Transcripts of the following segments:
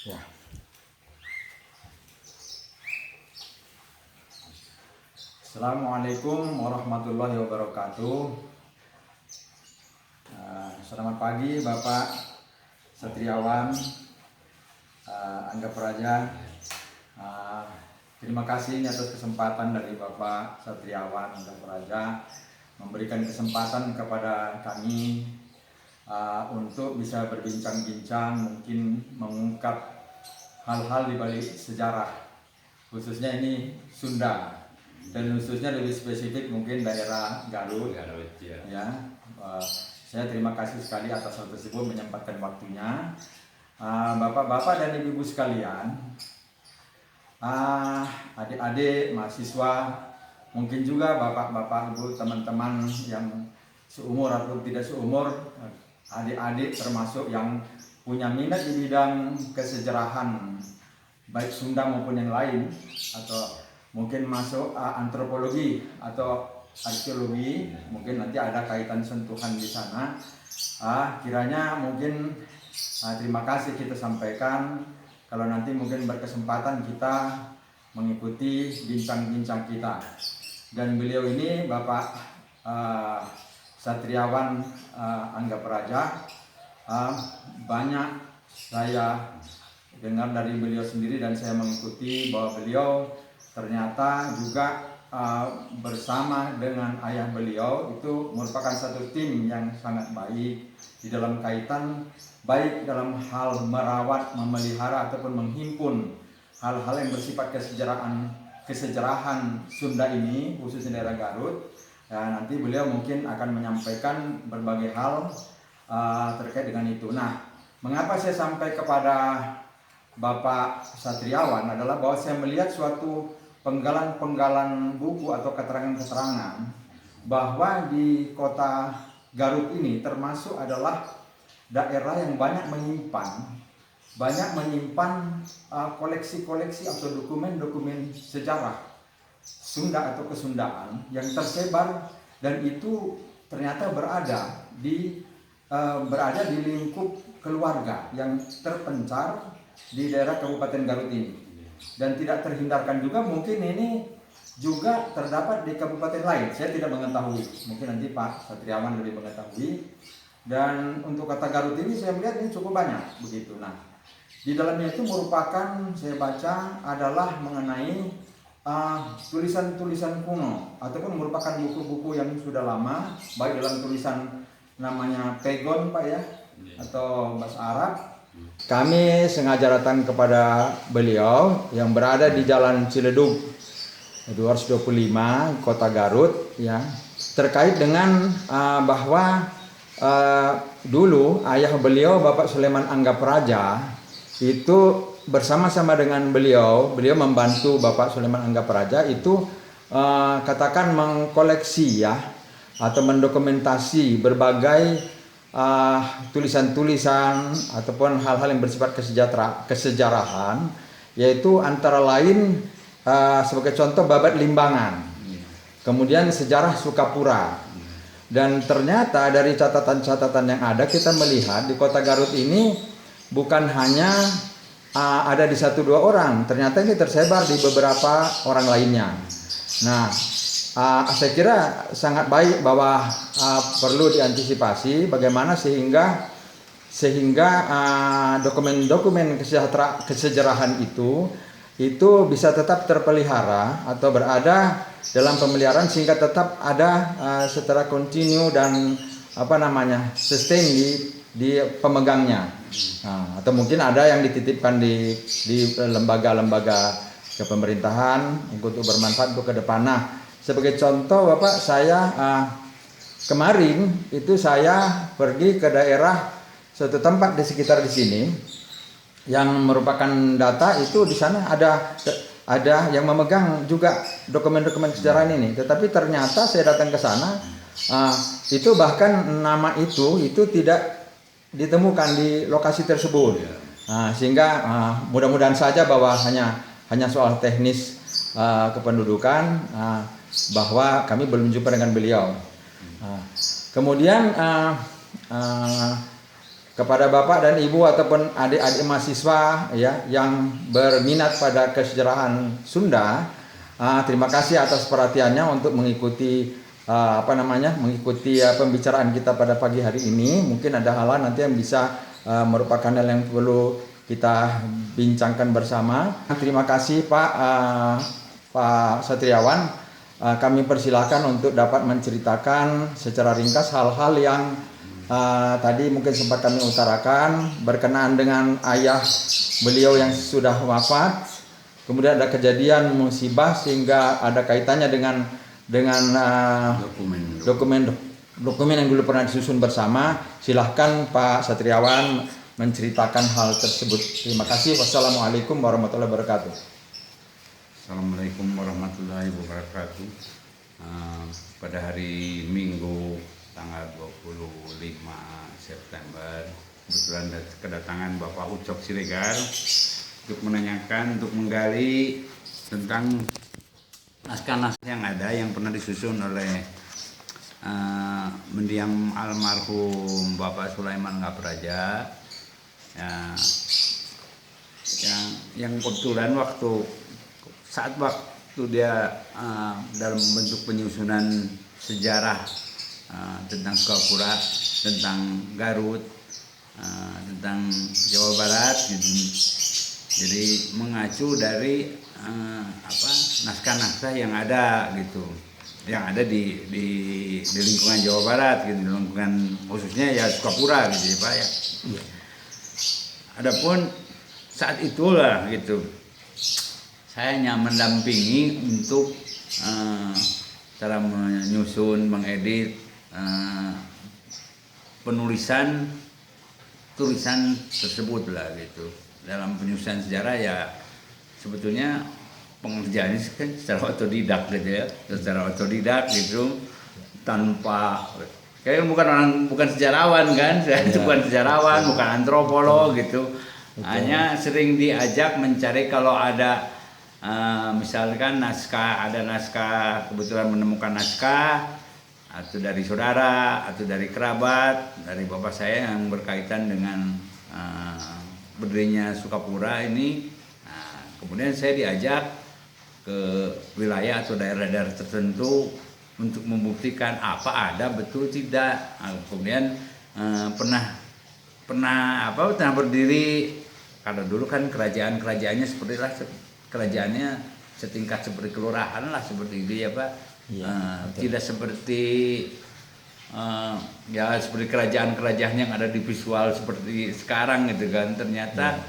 Ya. Assalamualaikum warahmatullahi wabarakatuh. Selamat pagi Bapak Satriawan Angga Praja. Terima kasih atas kesempatan dari Bapak Satriawan Angga Praja memberikan kesempatan kepada kami untuk bisa berbincang-bincang, mungkin mengungkap hal-hal di balik sejarah, khususnya ini Sunda, dan khususnya lebih spesifik mungkin daerah Garut. Ya, saya terima kasih sekali atas hal tersebut, menyempatkan waktunya. Bapak-bapak dan ibu-ibu sekalian, adik-adik mahasiswa, mungkin juga bapak-bapak, ibu, teman-teman yang seumur atau tidak seumur, adik-adik termasuk yang punya minat di bidang kesejarahan baik Sunda maupun yang lain, atau mungkin masuk antropologi atau arkeologi, mungkin nanti ada kaitan sentuhan di sana. Kiranya mungkin terima kasih kita sampaikan kalau nanti mungkin berkesempatan kita mengikuti bincang-bincang kita. Dan beliau ini Bapak Satriawan Angga Praja, banyak saya dengar dari beliau sendiri dan saya mengikuti bahwa beliau ternyata juga bersama dengan ayah beliau itu merupakan satu tim yang sangat baik di dalam kaitan baik dalam hal merawat, memelihara ataupun menghimpun hal-hal yang bersifat kesejarahan Sunda ini, khususnya daerah Garut. Nanti beliau mungkin akan menyampaikan berbagai hal terkait dengan itu. Nah, mengapa saya sampai kepada Bapak Satriawan adalah bahwa saya melihat suatu penggalan-penggalan buku atau keterangan-keterangan bahwa di kota Garut ini termasuk adalah daerah yang banyak menyimpan koleksi-koleksi atau dokumen-dokumen sejarah Sunda atau Kesundaan yang tersebar, dan itu ternyata berada di lingkup keluarga yang terpencar di daerah Kabupaten Garut ini. Dan tidak terhindarkan juga mungkin ini juga terdapat di kabupaten lain. Saya tidak mengetahui, mungkin nanti Pak Satriawan lebih mengetahui. Dan untuk kota Garut ini saya melihat ini cukup banyak begitu. Nah, di dalamnya itu merupakan, saya baca, adalah mengenai tulisan-tulisan kuno ataupun merupakan buku-buku yang sudah lama, baik dalam tulisan namanya pegon Pak ya, atau bahasa Arab. Kami sengaja datang kepada beliau yang berada di Jalan Ciledug 225 Kota Garut ya, terkait dengan bahwa dulu ayah beliau Bapak Sulaiman Angga Praja itu bersama-sama dengan beliau membantu Bapak Sulaiman Angga Praja itu katakan mengkoleksi ya atau mendokumentasi berbagai tulisan-tulisan ataupun hal-hal yang bersifat kesejarahan, yaitu antara lain sebagai contoh Babat Limbangan, kemudian sejarah Sukapura. Dan ternyata dari catatan-catatan yang ada kita melihat di kota Garut ini bukan hanya ada di 1-2 orang, ternyata ini tersebar di beberapa orang lainnya. Nah, saya kira sangat baik bahwa perlu diantisipasi bagaimana sehingga dokumen-dokumen kesejarahan itu bisa tetap terpelihara atau berada dalam pemeliharaan sehingga tetap ada secara kontinu dan sustain di pemegangnya. Atau mungkin ada yang dititipkan di lembaga-lembaga kepemerintahan untuk bermanfaat untuk ke depan. Nah, sebagai contoh Bapak, saya kemarin itu saya pergi ke daerah suatu tempat di sekitar di sini yang merupakan data itu, di sana ada yang memegang juga dokumen-dokumen sejarah ini. Tetapi ternyata saya datang ke sana itu bahkan nama itu tidak ditemukan di lokasi tersebut. Sehingga mudah-mudahan saja bahwa hanya soal teknis kependudukan, bahwa kami belum jumpa dengan beliau. Kemudian kepada Bapak dan Ibu ataupun adik-adik mahasiswa ya yang berminat pada kesejarahan Sunda, terima kasih atas perhatiannya untuk mengikuti mengikuti pembicaraan kita pada pagi hari ini. Mungkin ada hal nanti yang bisa merupakan hal yang perlu kita bincangkan bersama. Terima kasih Pak Satriawan. Kami persilahkan untuk dapat menceritakan secara ringkas hal-hal yang tadi mungkin sempat kami utarakan berkenaan dengan ayah beliau yang sudah wafat, kemudian ada kejadian musibah sehingga ada kaitannya dengan dokumen yang dulu pernah disusun bersama. Silahkan Pak Satriawan menceritakan hal tersebut. Terima kasih. Wassalamualaikum warahmatullahi wabarakatuh. Assalamualaikum warahmatullahi wabarakatuh. Pada hari Minggu tanggal 25 September kebetulan kedatangan Bapak Ucok Siregar untuk menanyakan, untuk menggali tentang naskah-naskah yang ada yang pernah disusun oleh mendiang almarhum Bapak Sulaiman Ngapraja yang kebetulan saat waktu dia dalam bentuk penyusunan sejarah tentang Sukapura, tentang Garut, tentang Jawa Barat gitu. Jadi mengacu dari naskah-naskah yang ada gitu, yang ada di lingkungan Jawa Barat gitu, di lingkungan khususnya ya Sukapura gitu ya Pak ya. Adapun saat itulah gitu saya hanya mendampingi untuk cara menyusun, mengedit tulisan tersebut lah gitu. Dalam penyusunan sejarah ya sebetulnya pengerjaannya kan secara otodidak gitu, tanpa kayak bukan sejarawan kan, saya itu bukan sejarawan, bukan antropolog gitu. Betul. Hanya sering diajak mencari kalau ada misalkan naskah kebetulan menemukan naskah atau dari saudara atau dari kerabat dari bapak saya yang berkaitan dengan berdirinya Sukapura ini. Kemudian saya diajak ke wilayah atau daerah-daerah tertentu untuk membuktikan apa ada betul tidak. Kemudian pernah berdiri, kalau dulu kan kerajaannya seperti lah, kerajaannya setingkat seperti kelurahan lah, seperti itu ya Pak. Tidak seperti seperti kerajaan-kerajaan yang ada di visual seperti sekarang gitu kan. Ternyata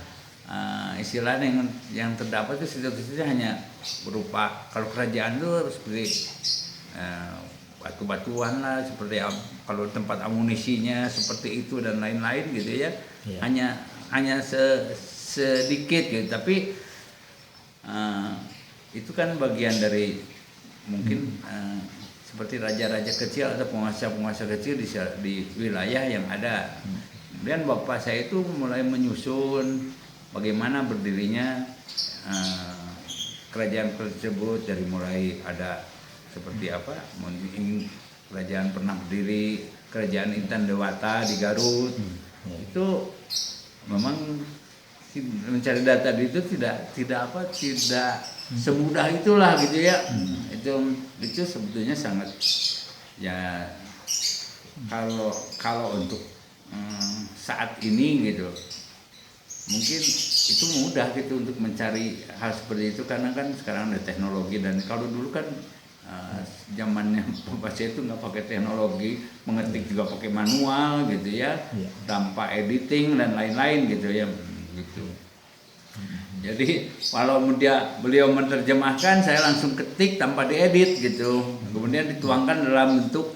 istilahnya yang terdapat itu situ-situ hanya berupa, kalau kerajaan itu seperti batu-batuan lah, seperti kalau tempat amunisinya seperti itu dan lain-lain gitu ya. Hanya sedikit gitu, tapi itu kan bagian dari mungkin seperti raja-raja kecil atau penguasa-penguasa kecil di wilayah yang ada. Kemudian bapak saya itu mulai menyusun bagaimana berdirinya kerajaan tersebut, dari mulai ada seperti apa, kerajaan pernah berdiri, kerajaan Intan Dewata di Garut. Itu memang mencari data itu tidak semudah itulah gitu ya. Itu sebetulnya sangat ya, kalau untuk saat ini gitu mungkin itu mudah gitu untuk mencari hal seperti itu, karena kan sekarang ada teknologi. Dan kalau dulu kan zamannya bapak saya itu nggak pakai teknologi, mengetik juga pakai manual gitu ya, tanpa editing dan lain-lain gitu ya gitu. Jadi kalau beliau menerjemahkan, saya langsung ketik tanpa diedit gitu, kemudian dituangkan dalam bentuk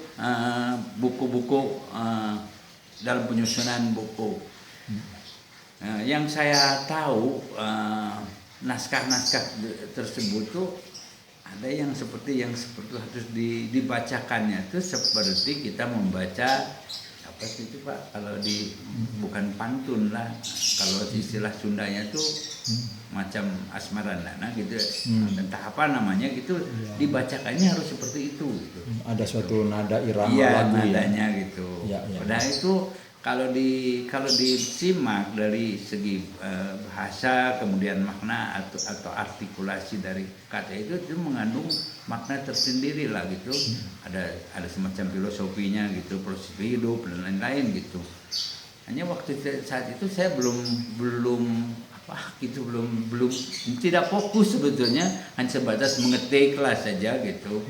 buku-buku, dalam penyusunan buku. Yang saya tahu naskah-naskah tersebut tuh ada yang seperti harus dibacakannya tuh seperti kita membaca apa sih itu Pak, kalau bukan pantun lah, kalau istilah Sundanya tuh macam asmarandana gitu, entah apa namanya gitu, dibacakannya harus seperti itu gitu. Ada suatu nada irama lagu nadanya gitu. Padahal itu kalau disimak dari segi bahasa, kemudian makna atau artikulasi dari kata itu mengandung makna tersendiri lah gitu. Ada semacam filosofinya gitu, filosofi hidup dan lain-lain gitu. Hanya waktu saat itu saya belum apa gitu, belum tidak fokus sebetulnya, hanya sebatas mengetik lah saja gitu.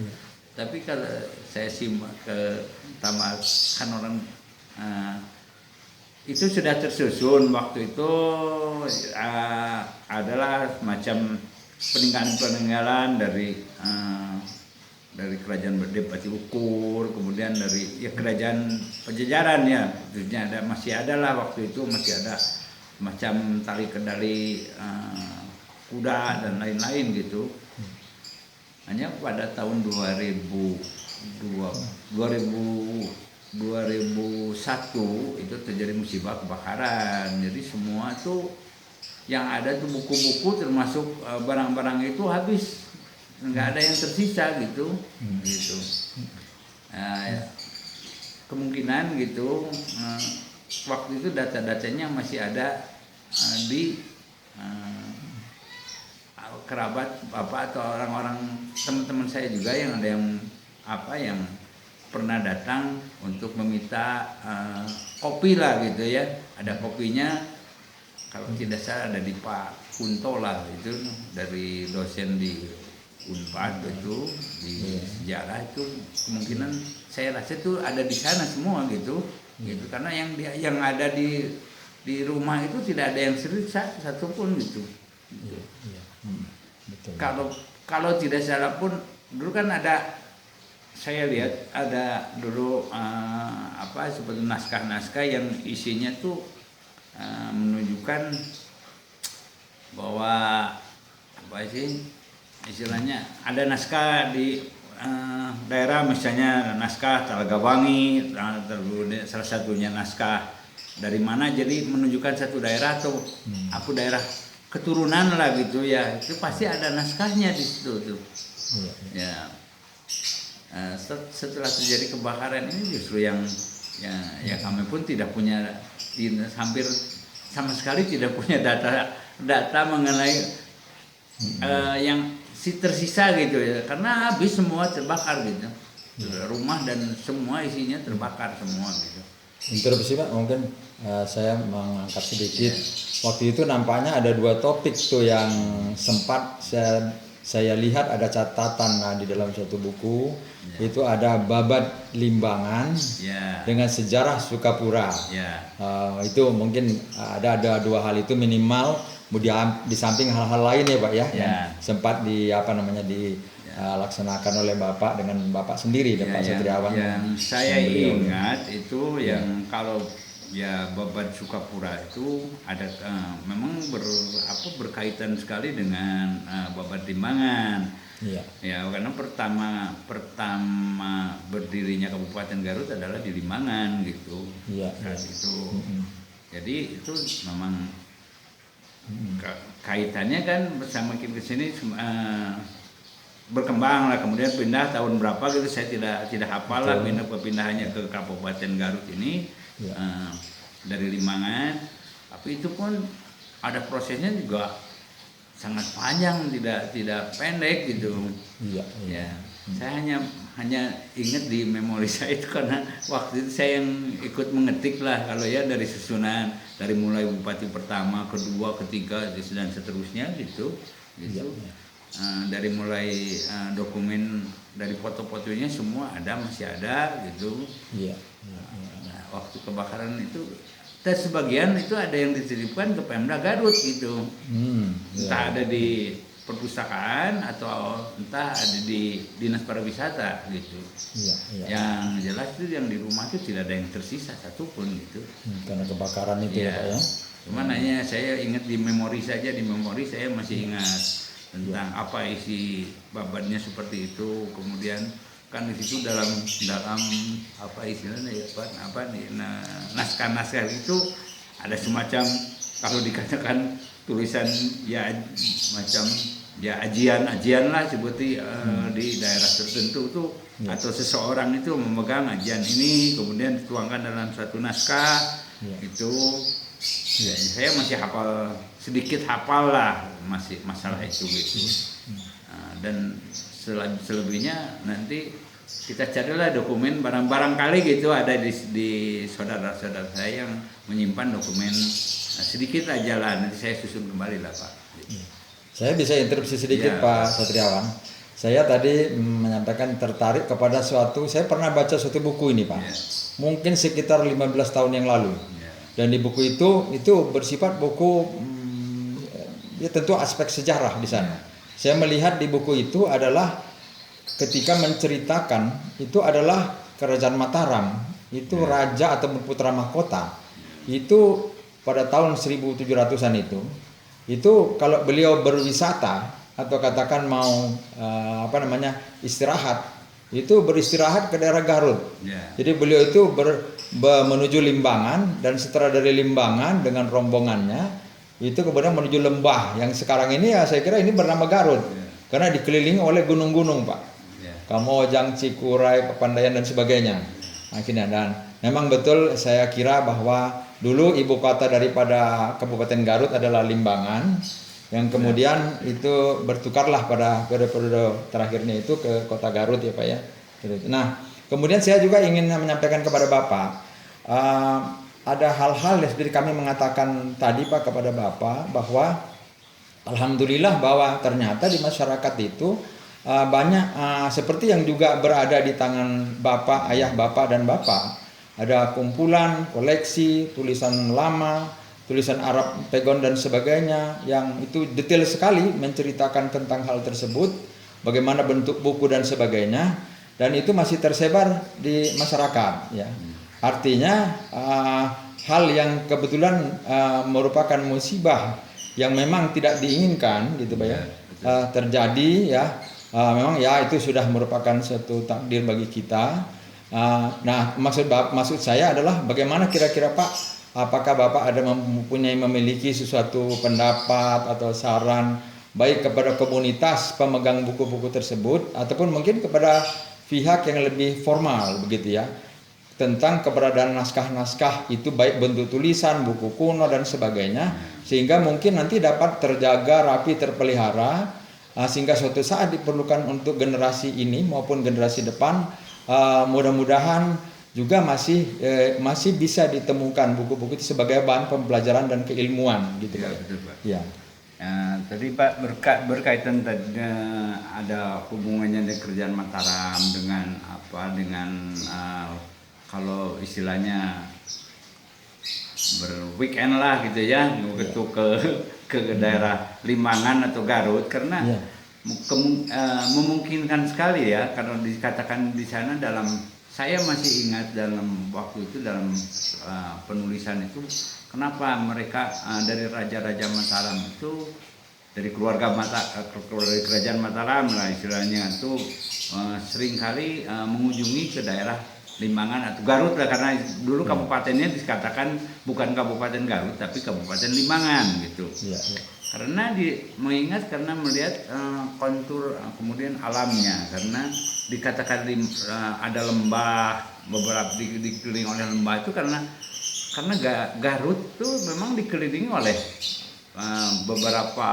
Tapi kalau saya simak ke tamat kan orang itu sudah tersusun waktu itu, adalah macam peninggalan dari kerajaan Berdepati Ukur, kemudian dari kerajaan Pajajaran ya, tentunya masih ada lah waktu itu, masih ada macam tali kendali kuda dan lain-lain gitu. Hanya pada tahun 2001 itu terjadi musibah kebakaran. Jadi semua tuh yang ada tuh buku-buku termasuk barang-barang itu habis, nggak ada yang tersisa gitu. Kemungkinan gitu waktu itu data-datanya masih ada di kerabat bapak atau orang-orang teman-teman saya juga yang ada yang pernah datang untuk meminta kopi lah gitu ya. Ada kopinya, kalau tidak salah ada di Pak Kunto lah, itu dari dosen di Unpad itu di sejarah itu, kemungkinan saya rasa itu ada di sana semua gitu. Karena yang ada di rumah itu tidak ada yang cerita satupun gitu. Betul. Kalau tidak salah pun dulu kan ada, saya lihat ada dulu seperti naskah-naskah yang isinya tuh menunjukkan bahwa istilahnya ada naskah di daerah, misalnya naskah Talagawangi, salah satunya naskah dari mana, jadi menunjukkan satu daerah atau daerah keturunan lah gitu ya, itu pasti ada naskahnya di situ tuh. Ya. Setelah terjadi kebakaran ini justru yang kami pun tidak punya, hampir sama sekali tidak punya data mengenai yang tersisa gitu ya, karena habis semua terbakar gitu, rumah dan semua isinya terbakar semua gitu. Interupsi Pak, mungkin saya mengangkat sedikit. Waktu itu nampaknya ada 2 topik tuh yang sempat saya lihat ada catatan di dalam satu buku. Itu ada Babat Limbangan dengan sejarah Sukapura. Itu mungkin ada 2 hal itu minimal, kemudian di samping hal-hal lain ya Pak ya, yang sempat dilaksanakan oleh Bapak dengan Bapak sendiri, Pak Satriawan. Yang saya ingat itu yang kalau Babat Sukapura itu ada memang berkaitan sekali dengan Babat Limbangan. Ya, karena pertama berdirinya Kabupaten Garut adalah di Limbangan gitu. Saat itu. Jadi itu memang kaitannya kan bersama kita sini berkembang lah, kemudian pindah tahun berapa gitu saya tidak hafal lah, pindahannya ke Kabupaten Garut ini dari Limbangan. Tapi itu pun ada prosesnya juga sangat panjang, tidak pendek gitu. Saya hanya ingat di memori saya itu karena waktu itu saya yang ikut mengetik lah, kalau ya dari susunan dari mulai bupati pertama, kedua, ketiga dan seterusnya gitu. Dari mulai dokumen dari foto-fotonya semua masih ada gitu. Waktu kebakaran itu sebagian itu ada yang dititipkan ke Pemda Garut gitu. Entah ada di perpustakaan atau entah ada di Dinas Pariwisata gitu. Yang jelas itu yang di rumah itu tidak ada yang tersisa satupun gitu. Karena kebakaran itu ya Pak ya. Cuman hanya saya ingat di memori saja, saya masih ingat tentang apa isi babatnya seperti itu. Kemudian kan di situ dalam apa istilahnya ya Pak, naskah-naskah itu ada semacam, kalau dikatakan tulisan ya macam ya ajian lah seperti di daerah tertentu tuh atau seseorang itu memegang ajian ini kemudian dituangkan dalam satu naskah. itu ya, saya masih sedikit hafal lah masih masalah itu gitu. Dan selebihnya nanti kita carilah dokumen barang-barang kali gitu ada di saudara-saudara saya yang menyimpan dokumen sedikit aja lah, nanti saya susun kembali lah Pak. Saya bisa interupsi sedikit Pak Satriawan. Saya tadi menyampaikan tertarik kepada saya pernah baca suatu buku ini Pak. Mungkin sekitar 15 tahun yang lalu. Dan di buku itu bersifat buku ya tentu aspek sejarah di sana. Saya melihat di buku itu adalah ketika menceritakan itu adalah Kerajaan Mataram, itu raja atau putra mahkota. Itu pada tahun 1700-an itu kalau beliau berwisata atau katakan mau istirahat, itu beristirahat ke daerah Garut. Jadi beliau itu menuju Limbangan, dan setelah dari Limbangan dengan rombongannya itu kemudian menuju lembah yang sekarang ini ya saya kira ini bernama Garut, karena dikelilingi oleh gunung-gunung Pak, Kamojang, Cikuray, Papandayan dan sebagainya. Akhirnya, dan memang betul saya kira bahwa dulu ibu kota daripada Kabupaten Garut adalah Limbangan, yang kemudian itu bertukarlah pada periode terakhirnya itu ke kota Garut ya Pak ya. Nah kemudian saya juga ingin menyampaikan kepada Bapak, ada hal-hal yang seperti kami mengatakan tadi Pak kepada Bapak, bahwa alhamdulillah bahwa ternyata di masyarakat itu banyak seperti yang juga berada di tangan Bapak, ayah Bapak dan Bapak, ada kumpulan, koleksi, tulisan lama, tulisan Arab Pegon dan sebagainya, yang itu detail sekali menceritakan tentang hal tersebut, bagaimana bentuk buku dan sebagainya, dan itu masih tersebar di masyarakat ya. Artinya hal yang kebetulan merupakan musibah yang memang tidak diinginkan gitu Pak ya, terjadi ya, memang ya itu sudah merupakan suatu takdir bagi kita. Nah maksud saya adalah bagaimana kira-kira Pak, apakah Bapak ada memiliki sesuatu pendapat atau saran baik kepada komunitas pemegang buku-buku tersebut ataupun mungkin kepada pihak yang lebih formal begitu ya, tentang keberadaan naskah-naskah itu baik bentuk tulisan, buku kuno dan sebagainya, sehingga mungkin nanti dapat terjaga rapi, terpelihara, sehingga suatu saat diperlukan untuk generasi ini maupun generasi depan, mudah-mudahan juga masih bisa ditemukan buku-buku itu sebagai bahan pembelajaran dan keilmuan gitu ya, Pak. Betul, Pak. Ya. Tadi Pak berkaitan tadi ada hubungannya dengan Kerajaan Mataram dengan kalau istilahnya berweekend lah gitu ya, gitu ke daerah Limbangan atau Garut, karena memungkinkan sekali ya, karena dikatakan di sana saya masih ingat dalam waktu itu dalam penulisan itu, kenapa mereka dari Raja-Raja Mataram itu dari keluarga Kerajaan Mataram lah istilahnya itu seringkali mengunjungi ke daerah Limbangan atau Garut lah, karena dulu kabupatennya dikatakan bukan Kabupaten Garut tapi Kabupaten Limbangan gitu. Karena mengingat karena melihat kontur kemudian alamnya, karena dikatakan ada lembah, beberapa dikelilingi oleh lembah itu karena Garut tuh memang dikelilingi oleh beberapa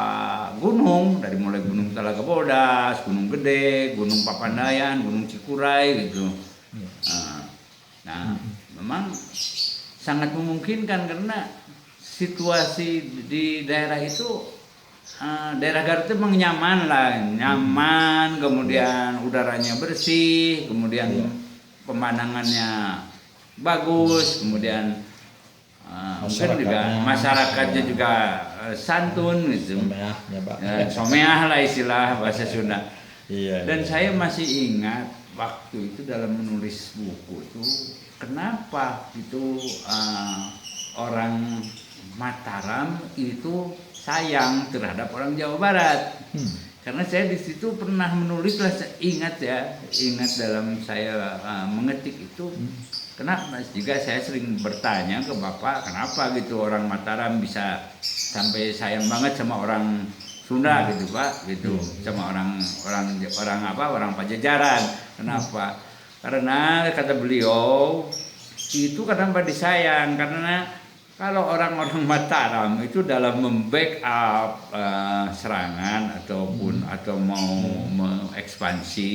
gunung, dari mulai Gunung Talaga Bodas, Gunung Gede, Gunung Papandayan, Gunung Cikuray gitu. Nah, memang sangat memungkinkan karena situasi di daerah itu, daerah Garut itu memang nyaman, kemudian udaranya bersih, kemudian pemandangannya bagus, kemudian mungkin juga masyarakatnya juga santun gitu, someah lah istilah bahasa Sunda. Dan saya masih ingat waktu itu dalam menulis buku itu, kenapa itu orang Mataram itu sayang terhadap orang Jawa Barat. Karena saya di situ pernah menulis lah, ingat dalam saya mengetik itu, kenapa juga saya sering bertanya ke Bapak, kenapa gitu orang Mataram bisa sampai sayang banget sama orang Sunda gitu Pak, gitu, sama orang Pajajaran. Kenapa? Karena kata beliau itu kadang disayang karena kalau orang-orang Mataram itu dalam membackup serangan ataupun atau mau mengekspansi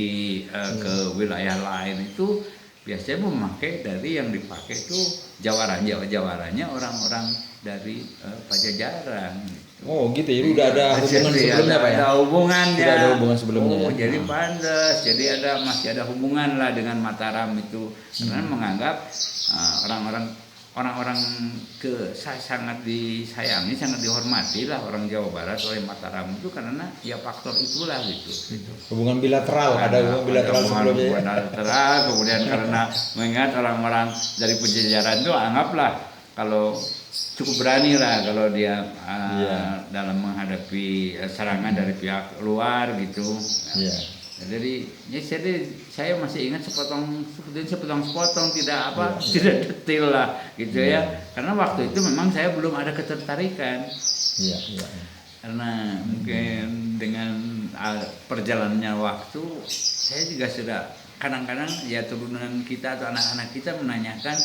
ke wilayah lain itu biasanya memakai dari yang dipakai itu jawarannya orang-orang dari Pajajaran. Oh gitu ya, udah ada hubungan sebelumnya Pak ya? Ada hubungannya. Sudah ada hubungan sebelumnya. Oh, jadi pantas, jadi masih ada hubungan lah dengan Mataram itu. Karena menganggap orang-orang saya sangat disayangi, sangat dihormati lah orang Jawa Barat oleh Mataram itu karena ya faktor itulah gitu. Hubungan bilateral, ada hubungan bilateral sebelumnya. Hubungan bilateral, kemudian karena mengingat orang-orang dari Pajajaran itu anggaplah kalau cukup berani lah kalau dia dalam menghadapi serangan dari pihak luar gitu. Jadi saya masih ingat sepotong tidak tidak detail lah gitu ya. Karena waktu itu memang saya belum ada ketertarikan. Karena mungkin dengan perjalannya waktu saya juga sudah kadang-kadang ya turunan kita atau anak-anak kita menanyakan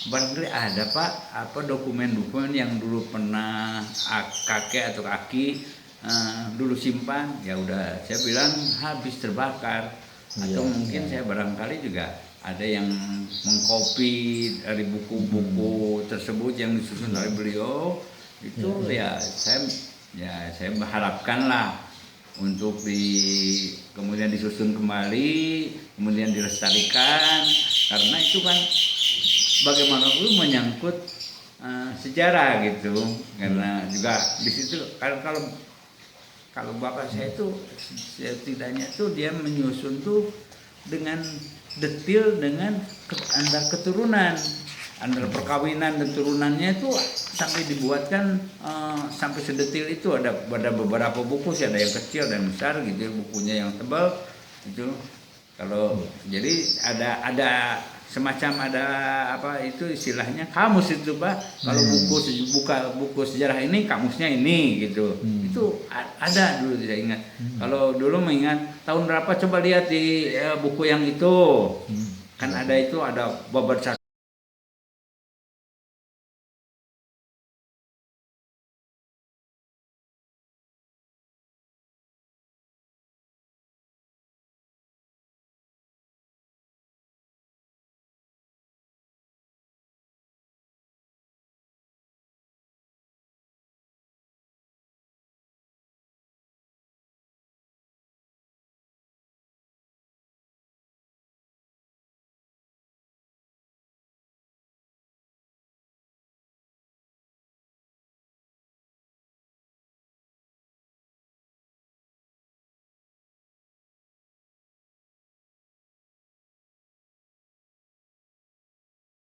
barangkali ada Pak dokumen-dokumen yang dulu pernah kakek atau kaki dulu simpan, ya udah saya bilang habis terbakar atau mungkin saya barangkali juga ada yang mengkopi dari buku-buku tersebut yang disusun oleh beliau itu saya mengharapkanlah untuk kemudian disusun kembali, kemudian dilestarikan karena itu kan bagaimanapun menyangkut sejarah gitu karena juga di situ kalau bapak saya itu setidaknya tuh dia menyusun tuh dengan detail dengan antar keturunan, antar perkawinan dan turunannya itu sampai dibuatkan sampai sedetil itu ada beberapa buku sih, ada yang kecil dan besar gitu bukunya yang tebal itu kalau jadi ada semacam ada itu istilahnya kamus itu Pak. Kalau buku sejarah ini kamusnya ini gitu. Itu ada dulu tidak ingat. Kalau dulu mengingat tahun berapa coba lihat di buku yang itu. Kan ada itu ada babat